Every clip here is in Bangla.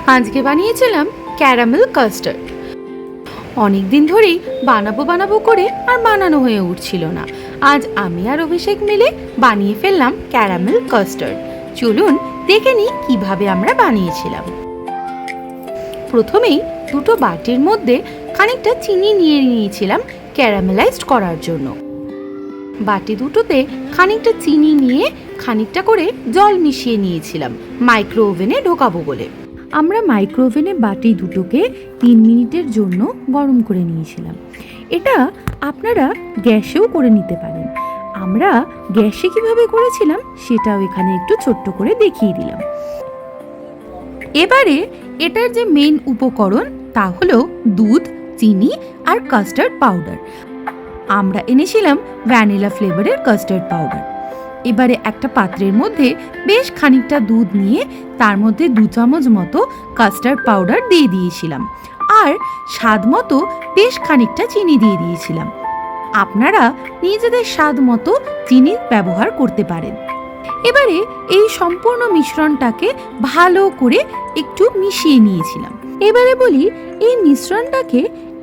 আজকে বানিয়েছিলাম ক্যারামেল কাস্টার্ড। অনেক দিন ধরেই বানাবো করে আর বানানো হয়ে উঠছিল না। আজ আমি আর অভিষেক মিলে বানিয়ে ফেললাম ক্যারামেল কাস্টার্ড। চলুন দেখে নিই কিভাবে আমরা বানিয়েছিলাম। প্রথমেই দুটো বাটির মধ্যে খানিকটা চিনি নিয়ে নিয়েছিলাম ক্যারামেলাইজড করার জন্য। বাটি দুটোতে খানিকটা চিনি নিয়ে খানিকটা করে জল মিশিয়ে নিয়েছিলাম মাইক্রো ওভেনে ঢোকাবো বলে। আমরা মাইক্রো ওভেনে বাটি দুটোকে 3 মিনিটের জন্য গরম করে নিয়েছিলাম। এটা আপনারা গ্যাসেও করে নিতে পারেন। আমরা গ্যাসে কিভাবে করেছিলাম সেটাও এখানে একটু ছোট্ট করে দেখিয়ে দিলাম। এবারে এটার যে মেইন উপকরণ তা হলো দুধ, চিনি আর কাস্টার্ড পাউডার। আমরা এনেছিলাম ভ্যানিলা ফ্লেভারের কাস্টার্ড পাউডার। এবারে একটা পাত্রের মধ্যে বেশ খানিকটা দুধ নিয়ে তার মধ্যে 2 চামচ মতো কাস্টার্ড পাউডার দিয়ে দিয়েছিলাম আর স্বাদ মতো বেশ খানিকটা চিনি দিয়ে দিয়েছিলাম। আপনারা নিজেদের স্বাদ মতো চিনি ব্যবহার করতে পারেন। এবারে এই সম্পূর্ণ মিশ্রণটাকে ভালো করে একটু মিশিয়ে নিয়েছিলাম। এবারে বলি, এই মিশ্রণটাকে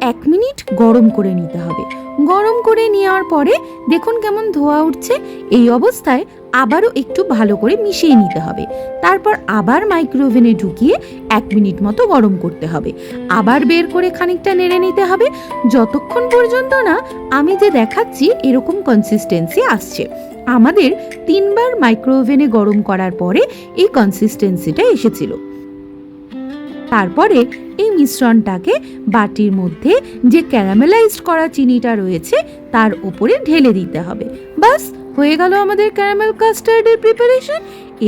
1 মিনিট গরম করে নিতে হবে। গরম করে নেওয়ার পরে দেখুন কেমন ধোঁয়া উঠছে। এই অবস্থায় আবারও একটু ভালো করে মিশিয়ে নিতে হবে। তারপর আবার মাইক্রো ওভেনে ঢুকিয়ে 1 মিনিট মতো গরম করতে হবে। আবার বের করে খানিকটা নেড়ে নিতে হবে যতক্ষণ পর্যন্ত না আমি যে দেখাচ্ছি এরকম কনসিস্টেন্সি আসছে। আমাদের 3 বার মাইক্রো ওভেনে গরম করার পরে এই কনসিস্টেন্সিটা এসেছিল। তারপরে এই মিশ্রণটাকে বাটির মধ্যে যে ক্যারামেলাইজড করা চিনিটা রয়েছে তার উপরে ঢেলে দিতে হবে। বাস হয়ে গেল আমাদের ক্যারামেল কাস্টার্ডের প্রিপারেশন।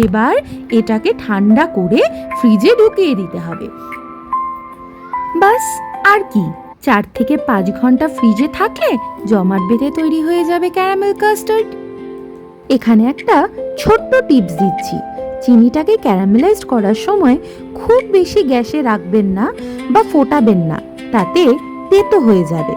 এবার এটাকে ঠান্ডা করে ফ্রিজে ঢুকিয়ে দিতে হবে। বাস আর কি, 4 থেকে 5 ঘন্টা ফ্রিজে থাকলে জমাট বেঁধে তৈরি হয়ে যাবে ক্যারামেল কাস্টার্ড। এখানে একটা ছোট্ট টিপস দিচ্ছি। চিনিটাকে ক্যারামেলাইজড করার সময় খুব বেশি গ্যাসে রাখবেন না বা ফোটাবেন না, তাতে তেতো হয়ে যাবে।